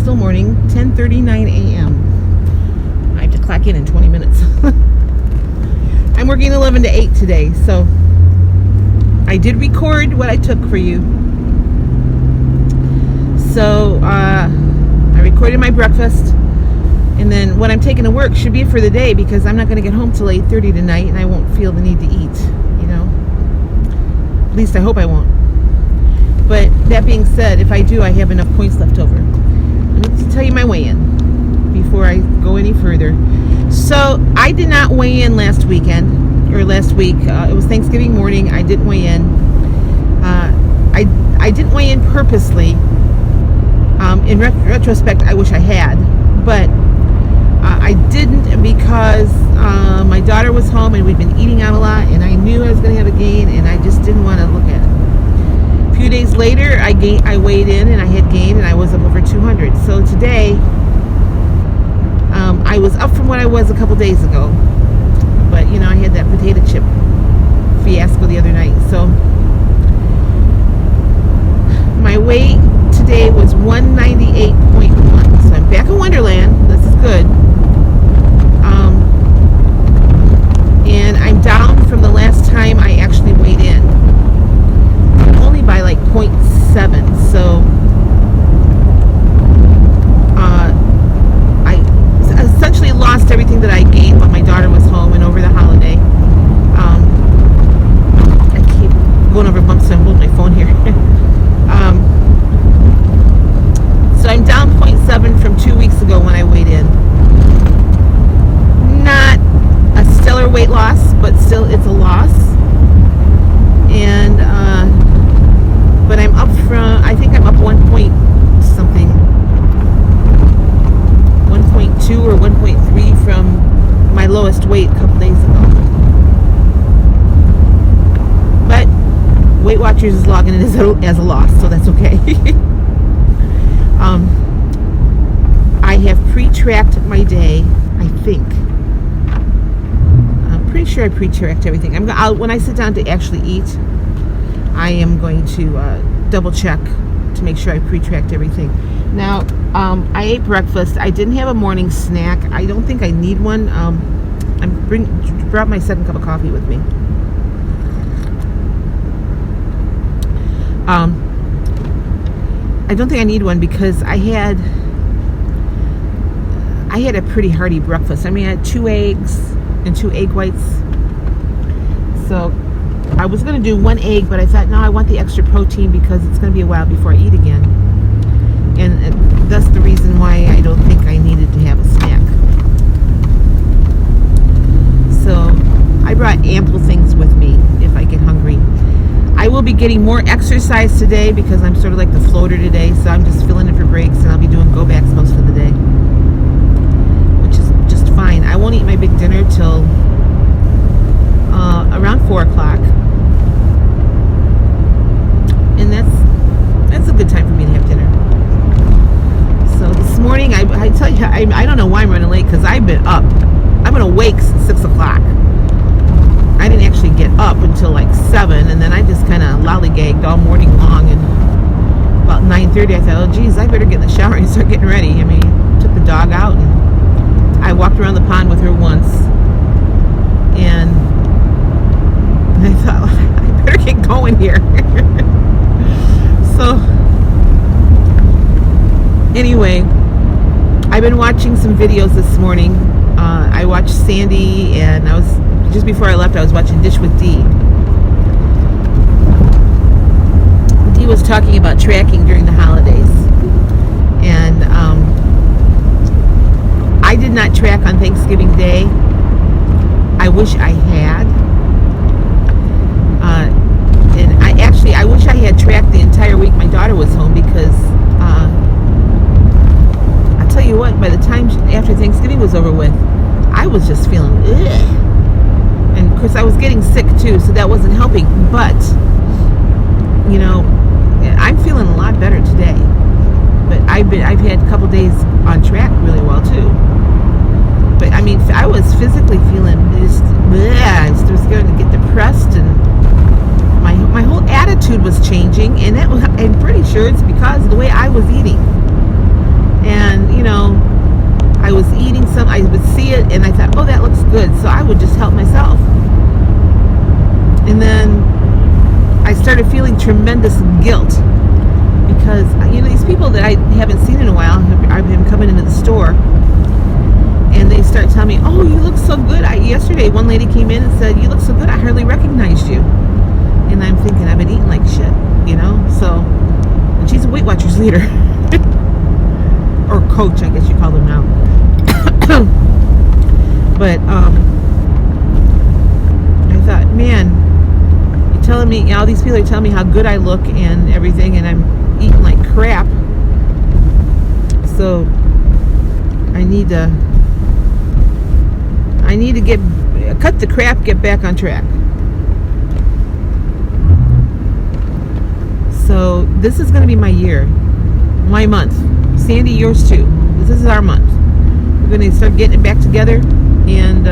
still morning, 10:39 a.m. I have to clock in 20 minutes. I'm working 11 to 8 today, so I did record what I took for you. So I recorded my breakfast, and then what I'm taking to work should be for the day, because I'm not going to get home till 8:30 tonight, and I won't feel the need to eat, you know. At least I hope I won't. But that being said, if I do, I have enough points left over. Let me tell you my weigh-in before I go any further. So I did not weigh in last week. It was Thanksgiving morning. I didn't weigh in. I didn't weigh in purposely. In retrospect, I wish I had, but I didn't because my daughter was home and we'd been eating out a lot, and I knew I was going to have a gain, and I just didn't want to look at it. A few days later, I weighed in and I had gained, and I was up over 200. So today, I was up from what I was a couple days ago, but you know, I had that potato chip fiasco the other night. So my weight today was 198.1. So I'm back in Wonderland. This is good. And I'm down from the last time I actually weighed in. Only by like 0.7. So I essentially lost everything that I gained when my daughter was home and over the holiday. I keep going over bumps, so I'm holding my phone here. So I'm down 0.7 from 2 weeks ago when I weighed in. Not a stellar weight loss, but still it's a loss. And but I'm up from, I think I'm up 1 point something, 1.2 or 1.3 from my lowest weight a couple days ago. But Weight Watchers is logging it as a loss, so that's okay. I have pre-tracked my day, I think. I'm pretty sure I pre-tracked everything. When I sit down to actually eat, I am going to double check to make sure I pre-tracked everything. Now, I ate breakfast. I didn't have a morning snack. I don't think I need one. I brought my second cup of coffee with me. I don't think I need one because I had a pretty hearty breakfast. I mean, I had 2 eggs and 2 egg whites. So I was going to do 1 egg, but I thought, no, I want the extra protein because it's going to be a while before I eat again. And that's the reason why I don't think I needed to have a snack. So I brought ample things with me if I get hungry. I will be getting more exercise today because I'm sort of like the floater today, so I'm just filling in for breaks, and I'll be doing go-backs most of the day, which is just fine. I won't eat my big dinner till around 4 o'clock, and that's a good time for me to have dinner. So this morning, I tell you, I don't know why I'm running late, because I've been up. I've been awake since 6 o'clock. I didn't actually get up until like 7, and then I just kind of lollygagged all morning long, and about 9:30 I thought, oh geez, I better get in the shower and start getting ready. I mean, took the dog out, and I walked around the pond with her once, and I thought, I better get going here. So anyway, I've been watching some videos this morning. I watched Sandy, and just before I left, I was watching Dish with Dee. Dee was talking about tracking during the holidays. And I did not track on Thanksgiving Day. I wish I had. And I wish I had tracked the entire week my daughter was home, because I'll tell you what, by the time after Thanksgiving was over with, I was just feeling ugh. And of course I was getting sick too, so that wasn't helping. But you know, I'm feeling a lot better today. But I've had a couple days on track really well too. But I mean, I was physically feeling just I was starting to get depressed, and my whole attitude was changing, and I'm pretty sure it's because of the way I was eating. And it, and I thought, oh, that looks good, so I would just help myself. And then I started feeling tremendous guilt because, you know, these people that I haven't seen in a while, I've been coming into the store, and they start telling me, oh, you look so good. Yesterday, one lady came in and said, you look so good, I hardly recognized you. And I'm thinking, I've been eating like shit, you know? So, and she's a Weight Watchers leader. Or coach, I guess you call them now. But, I thought, man, you're telling me, you know, all these people are telling me how good I look and everything, and I'm eating like crap. So, I need to cut the crap, get back on track. So this is going to be my year, my month. Sandy, yours too. This is our month. We're going to start getting it back together. And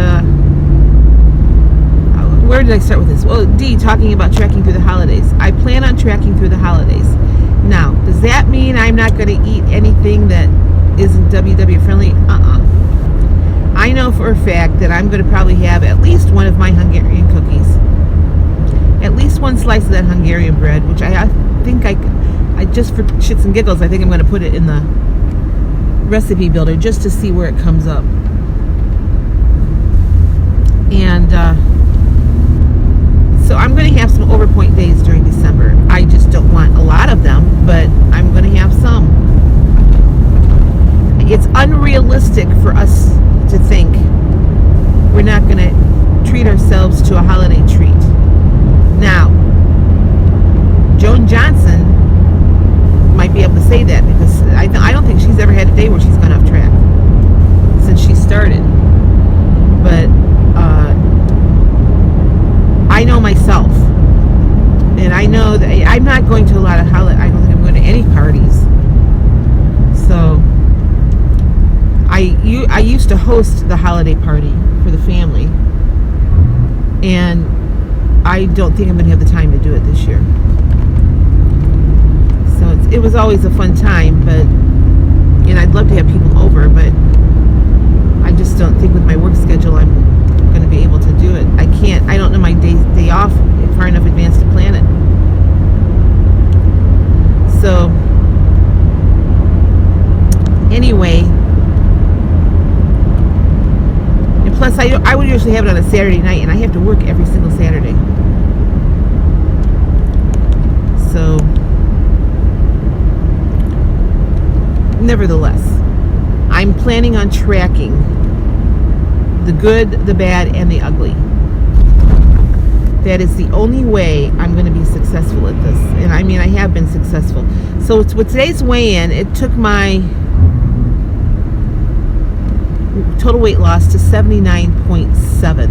where did I start with this? Well, D, talking about tracking through the holidays. I plan on tracking through the holidays. Now, does that mean I'm not going to eat anything that isn't WW friendly? I know for a fact that I'm going to probably have at least one of my Hungarian cookies. At least one slice of that Hungarian bread, which I think I just for shits and giggles, I think I'm going to put it in the recipe builder just to see where it comes up. And so I'm going to have some overpoint days during December. I just don't want a lot of them, but I'm going to have some. It's unrealistic for us to think we're not going to treat ourselves to a holiday treat. Now, Joan Johnson might be able to say that because I don't think she's ever had a day where she's gone off track since she started. But I know myself, and I know that I'm not going to a lot of holidays. I don't think I'm going to any parties. So I used to host the holiday party for the family, and I don't think I'm going to have the time to do it this year. So it was always a fun time, but, and I'd love to have people over, but I just don't think with my work schedule I'm going to be able to do it. I don't know my day off far enough advance to plan it. So anyway, and plus I would usually have it on a Saturday night, and I have to work every single Saturday. So nevertheless, I'm planning on tracking the good, the bad, and the ugly. That is the only way I'm going to be successful at this. And I mean, I have been successful. So with today's weigh-in, it took my total weight loss to 79.7.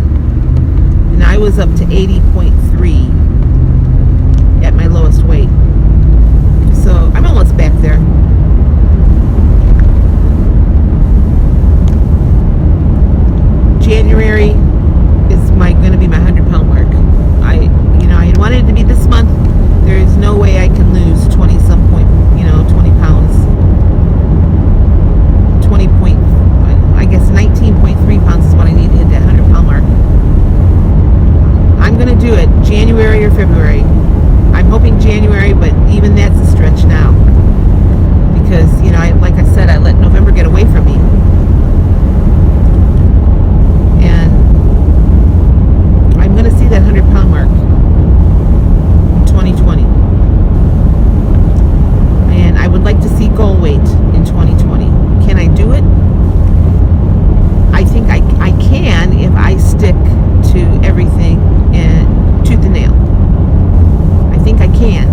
And I was up to 80.3 at my lowest weight. So I'm almost back there. January is going to be my 100-pound mark. I had wanted it to be this month. There is no way I can lose 20 pounds. 19.3 pounds is what I need to hit that 100-pound mark. I'm going to do it January or February. I'm hoping January, but even that's a stretch now. Because, like I said, I let November get away from me. And I'm going to see that 100-pound mark in 2020. And I would like to see goal weight in 2020. Can I do it? I think I can if I stick to everything and tooth and nail. I think I can.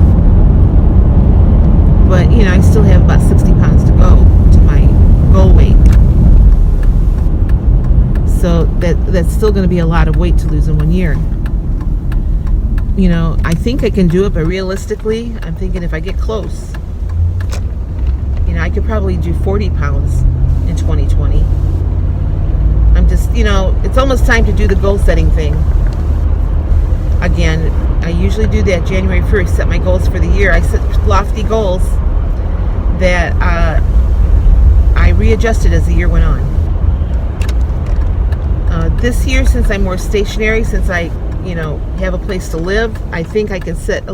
But, I still have about 60 pounds to go to my goal weight. So that's still going to be a lot of weight to lose in 1 year. I think I can do it, but realistically, I'm thinking if I get close, I could probably do 40 pounds in 2020. I'm just, it's almost time to do the goal setting thing. Again, I usually do that January 1st, set my goals for the year. I set lofty goals that I readjusted as the year went on. This year, since I'm more stationary, since I, have a place to live, I think I can set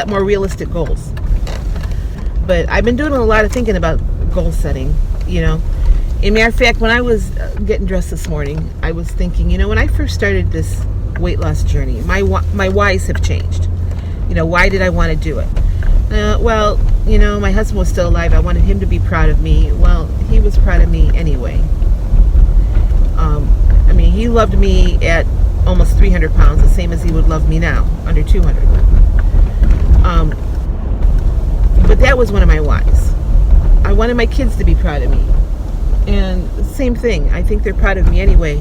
more realistic goals. But I've been doing a lot of thinking about goal setting, In matter of fact, when I was getting dressed this morning, I was thinking, when I first started this weight loss journey, my whys have changed. Why did I want to do it? Well, my husband was still alive. I wanted him to be proud of me. Well, he was proud of me anyway. He loved me at almost 300 pounds, the same as he would love me now, under 200. But that was one of my whys. I wanted my kids to be proud of me. And same thing, I think they're proud of me anyway.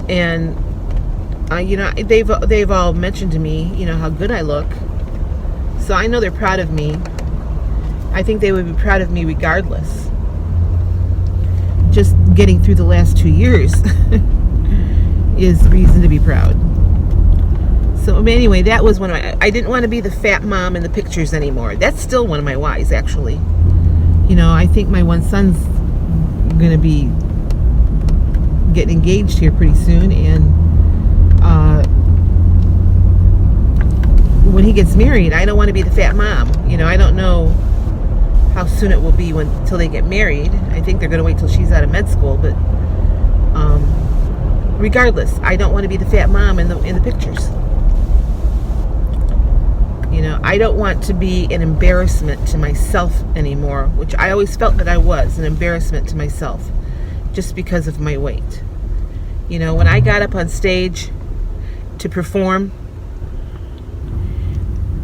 And, they've all mentioned to me, how good I look. So I know they're proud of me. I think they would be proud of me regardless. Just getting through the last 2 years is reason to be proud. So anyway, that was one of I didn't want to be the fat mom in the pictures anymore. That's still one of my whys, actually. I think my one son's going to be getting engaged here pretty soon, and when he gets married, I don't want to be the fat mom. I don't know how soon it will be till they get married. I think they're going to wait till she's out of med school, but regardless, I don't want to be the fat mom in the pictures. I don't want to be an embarrassment to myself anymore, which I always felt that I was an embarrassment to myself just because of my weight. When I got up on stage to perform,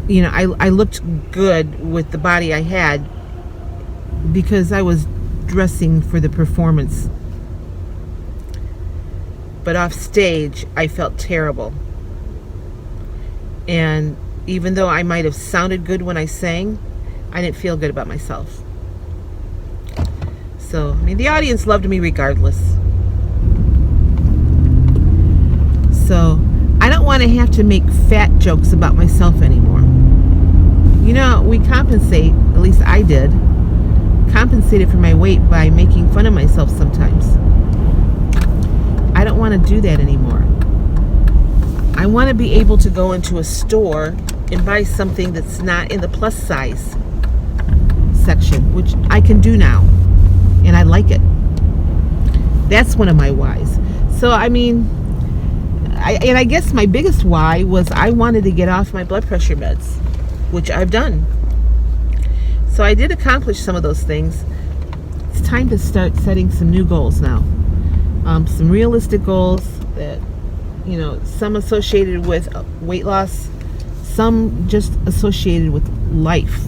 I looked good with the body I had because I was dressing for the performance. But off stage, I felt terrible. And even though I might have sounded good when I sang, I didn't feel good about myself. So, the audience loved me regardless. So, I don't want to have to make fat jokes about myself anymore. We compensate, at least I did, compensated for my weight by making fun of myself sometimes. I don't want to do that anymore. I want to be able to go into a store and buy something that's not in the plus size section, which I can do now, and I like it. That's one of my whys. So I guess my biggest why was I wanted to get off my blood pressure meds, which I've done. So I did accomplish some of those things. It's time to start setting some new goals now. Some realistic goals that, some associated with weight loss, some just associated with life.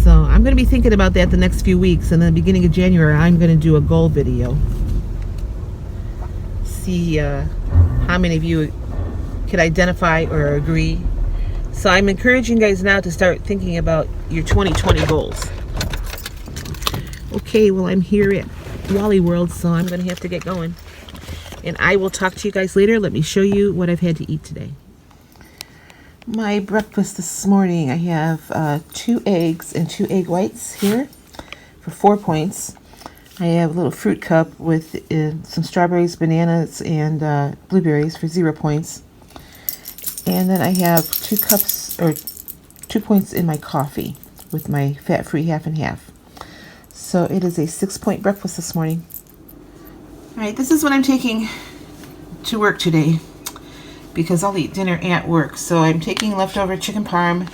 So I'm going to be thinking about that the next few weeks, and then the beginning of January I'm going to do a goal video. See how many of you could identify or agree. So I'm encouraging you guys now to start thinking about your 2020 goals. Okay, well, I'm here at Wally World, so I'm going to have to get going. And I will talk to you guys later. Let me show you what I've had to eat today. My breakfast this morning, I have 2 eggs and 2 egg whites here for 4 points. I have a little fruit cup with some strawberries, bananas, and blueberries for 0 points. And then I have 2 points in my coffee with my fat-free half and half. So it is a 6-point breakfast this morning. Alright, this is what I'm taking to work today because I'll eat dinner at work. So I'm taking leftover chicken parm.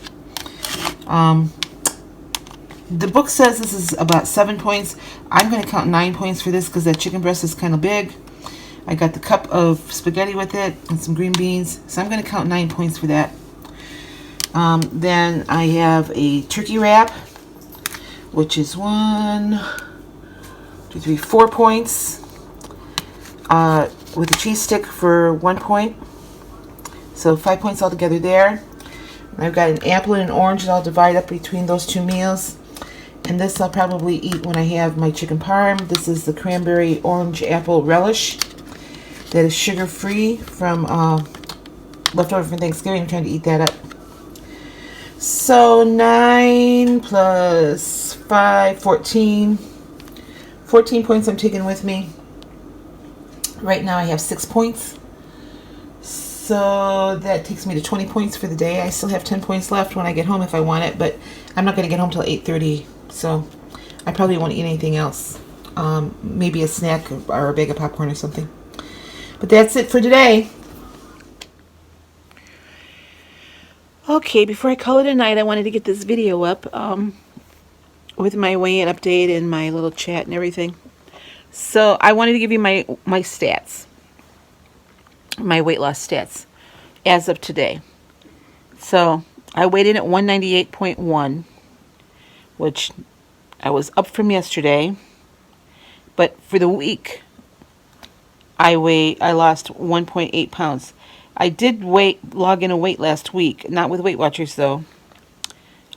The book says this is about 7 points. I'm going to count 9 points for this because that chicken breast is kind of big. I got the cup of spaghetti with it and some green beans. So I'm going to count 9 points for that. Then I have a turkey wrap, which is 1, 2, 3, 4 points. With a cheese stick for 1 point. So 5 points altogether there. And I've got an apple and an orange that I'll divide up between those 2 meals. And this I'll probably eat when I have my chicken parm. This is the cranberry orange apple relish that is sugar-free from leftover from Thanksgiving. I'm trying to eat that up. So 9 plus 5, 14. 14 points I'm taking with me. Right now I have 6 points. So that takes me to 20 points for the day. I still have 10 points left when I get home if I want it, but I'm not going to get home till 8:30, so I probably won't eat anything else. Maybe a snack or a bag of popcorn or something. But that's it for today. Okay, before I call it a night, I wanted to get this video up with my weigh-in update and my little chat and everything. So I wanted to give you my stats, my weight loss stats as of today. So I weighed in at 198.1, which I was up from yesterday. But for the week, I lost 1.8 pounds. I did log in a weight last week, not with Weight Watchers though.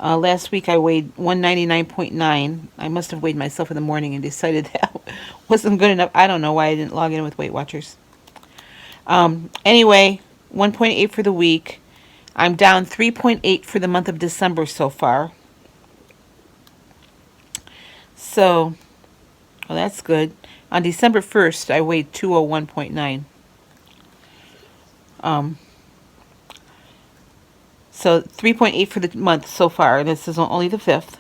Last week I weighed 199.9. I must have weighed myself in the morning and decided that wasn't good enough. I don't know why I didn't log in with Weight Watchers. Anyway, 1.8 for the week. I'm down 3.8 for the month of December so far. So, well, that's good. On December 1st, I weighed 201.9. So 3.8 for the month so far. This is only the 5th.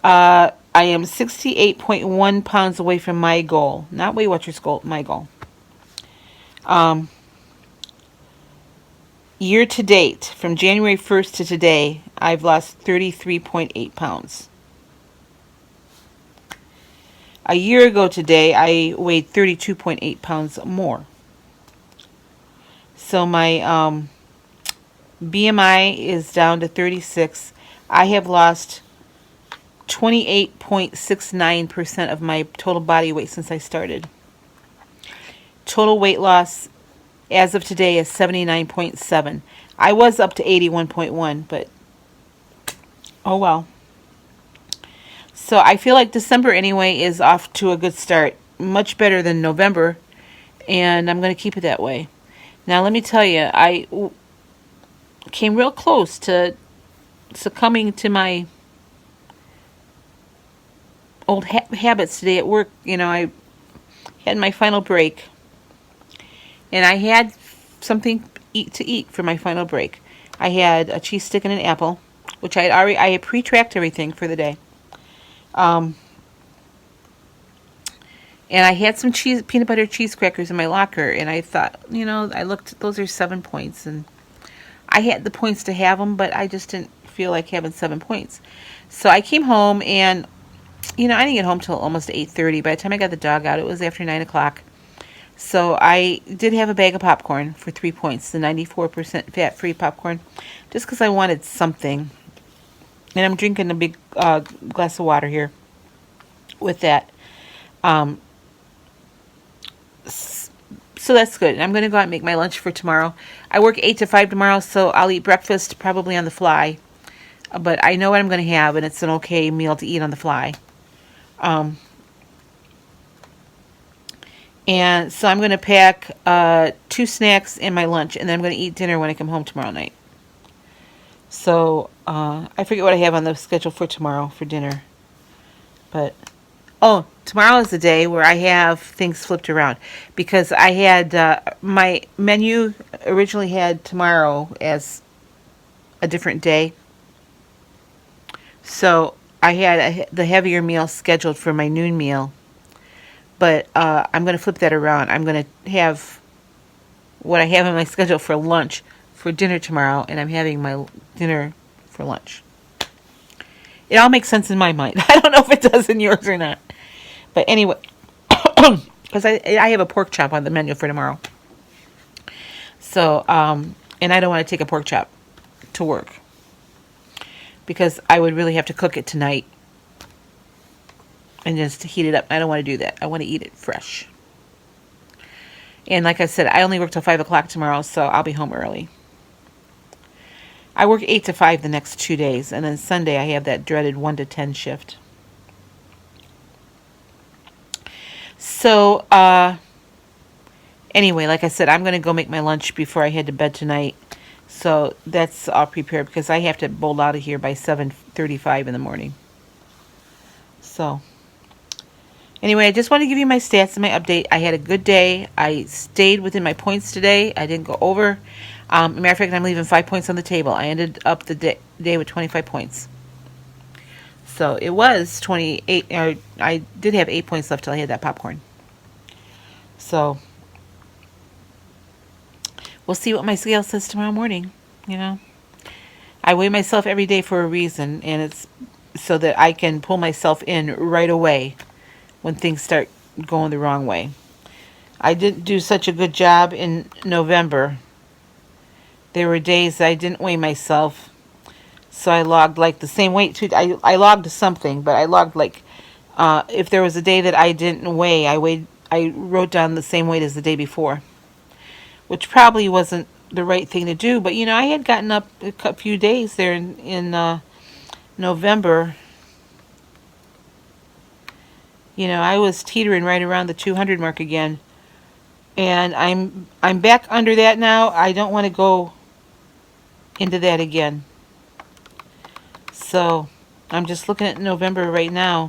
I am 68.1 pounds away from my goal. Not Weight Watchers' goal, my goal. Year to date, from January 1st to today, I've lost 33.8 pounds. A year ago today, I weighed 32.8 pounds more. So my BMI is down to 36. I have lost 28.69% of my total body weight since I started. Total weight loss as of today is 79.7. I was up to 81.1, but oh well. So I feel like December anyway is off to a good start. Much better than November, and I'm going to keep it that way. Now let me tell you, I came real close to succumbing to my old habits today at work. You know, I had my final break, and I had something to eat for my final break. I had a cheese stick and an apple, which I had pre-tracked everything for the day. And I had some peanut butter cheese crackers in my locker, and I thought, you know, I looked, those are 7 points, and I had the points to have them, but I just didn't feel like having 7 points. So I came home, and, you know, I didn't get home till almost 8:30. By the time I got the dog out, it was after 9 o'clock. So I did have a bag of popcorn for 3 points, the 94% fat-free popcorn, just because I wanted something. And I'm drinking a big glass of water here with that. So that's good. I'm going to go out and make my lunch for tomorrow. I work 8 to 5 tomorrow, so I'll eat breakfast probably on the fly. But I know what I'm going to have, and it's an okay meal to eat on the fly. And so I'm going to pack 2 snacks and my lunch, and then I'm going to eat dinner when I come home tomorrow night. So I forget what I have on the schedule for tomorrow for dinner. But, oh, tomorrow is the day where I have things flipped around. Because I had, my menu originally had tomorrow as a different day. So I had the heavier meal scheduled for my noon meal. But I'm going to flip that around. I'm going to have what I have on my schedule for lunch for dinner tomorrow, and I'm having my dinner for lunch. It all makes sense in my mind. I don't know if it does in yours or not. But anyway, because I have a pork chop on the menu for tomorrow. So, and I don't want to take a pork chop to work, because I would really have to cook it tonight and just heat it up. I don't want to do that. I want to eat it fresh. And like I said, I only work till 5 o'clock tomorrow, so I'll be home early. I work 8 to 5 the next 2 days, and then Sunday I have that dreaded 1 to 10 shift. So, anyway, like I said, I'm going to go make my lunch before I head to bed tonight. So that's all prepared, because I have to bolt out of here by 7:35 in the morning. So, Anyway, I just want to give you my stats and my update. I had a good day. I stayed within my points today. I didn't go over. Matter of fact, I'm leaving 5 points on the table. I ended up the day with 25 points. So it was 28, or I did have 8 points left till I had that popcorn. So we'll see what my scale says tomorrow morning. You know, I weigh myself every day for a reason, and it's so that I can pull myself in right away when things start going the wrong way. I didn't do such a good job in November. There were days I didn't weigh myself, so I logged like the same weight too. I logged something, but I logged like if there was a day that I didn't weigh, I wrote down the same weight as the day before, which probably wasn't the right thing to do. But I had gotten up a few days there in November. I was teetering right around the 200 mark again, and I'm back under that now. I don't want to go into that again. So I'm just looking at November right now.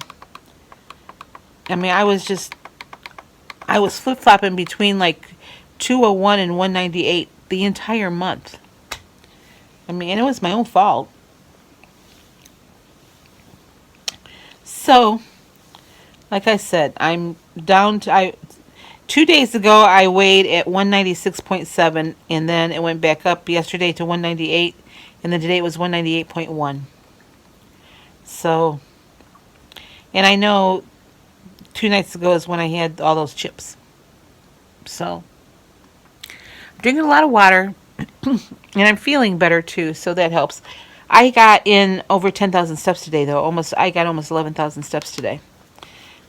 I mean, I was flip-flopping between like 201 and 198 the entire month. I mean, and it was my own fault. So, like I said, I'm down to 2 days ago I weighed at 196.7, and then it went back up yesterday to 198, and then today it was 198.1. So, and I know 2 nights ago is when I had all those chips. So, I'm drinking a lot of water, and I'm feeling better too, so that helps. I got in over 10,000 steps today, though. I got almost 11,000 steps today.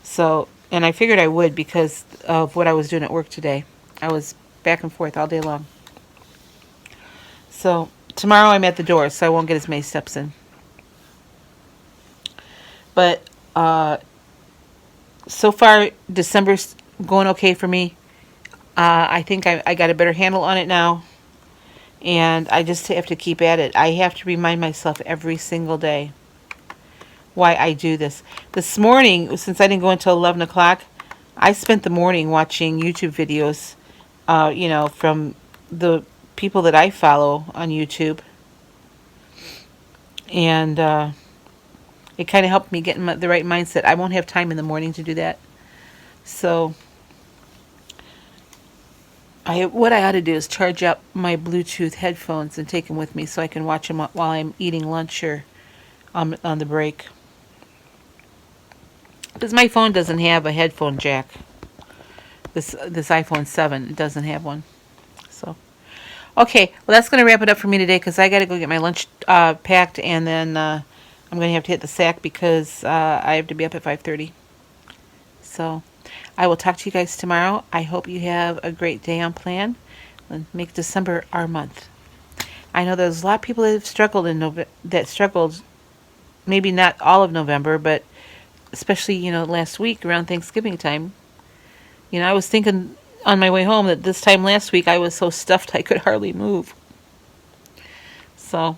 So, and I figured I would because of what I was doing at work today. I was back and forth all day long. So, tomorrow I'm at the door, so I won't get as many steps in. But, so far, December's going okay for me. I think I got a better handle on it now. And I just have to keep at it. I have to remind myself every single day why I do this. This morning, since I didn't go until 11 o'clock, I spent the morning watching YouTube videos, from the people that I follow on YouTube. And it kind of helped me get in the right mindset. I won't have time in the morning to do that. So what I ought to do is charge up my Bluetooth headphones and take them with me so I can watch them while I'm eating lunch or on the break. Because my phone doesn't have a headphone jack. This iPhone 7 doesn't have one. So, okay, well that's going to wrap it up for me today because I got to go get my lunch packed, and then I'm going to have to hit the sack because I have to be up at 5:30. So, I will talk to you guys tomorrow. I hope you have a great day on plan and make December our month. I know there's a lot of people that have struggled maybe not all of November, but especially, last week around Thanksgiving time. I was thinking on my way home that this time last week I was so stuffed I could hardly move. So,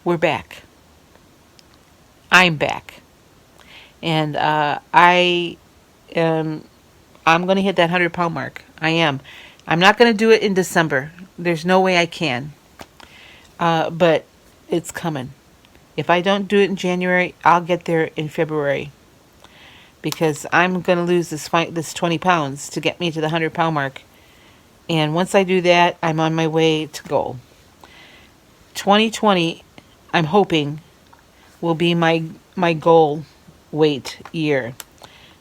we're back. I'm back. And I'm going to hit that 100-pound mark. I am. I'm not going to do it in December. There's no way I can. But it's coming. If I don't do it in January, I'll get there in February. Because I'm going to lose this 20 pounds to get me to the 100-pound mark. And once I do that, I'm on my way to goal. 2020, I'm hoping, will be my goal weight year.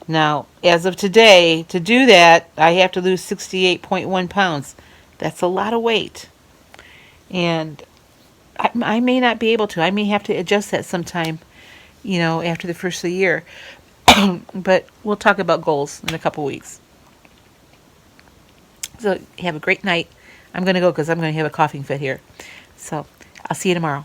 Now, as of today, to do that, I have to lose 68.1 pounds. That's a lot of weight. And I may not be able to. I may have to adjust that sometime, after the first of the year. But we'll talk about goals in a couple weeks. So have a great night. I'm going to go because I'm going to have a coughing fit here. So I'll see you tomorrow.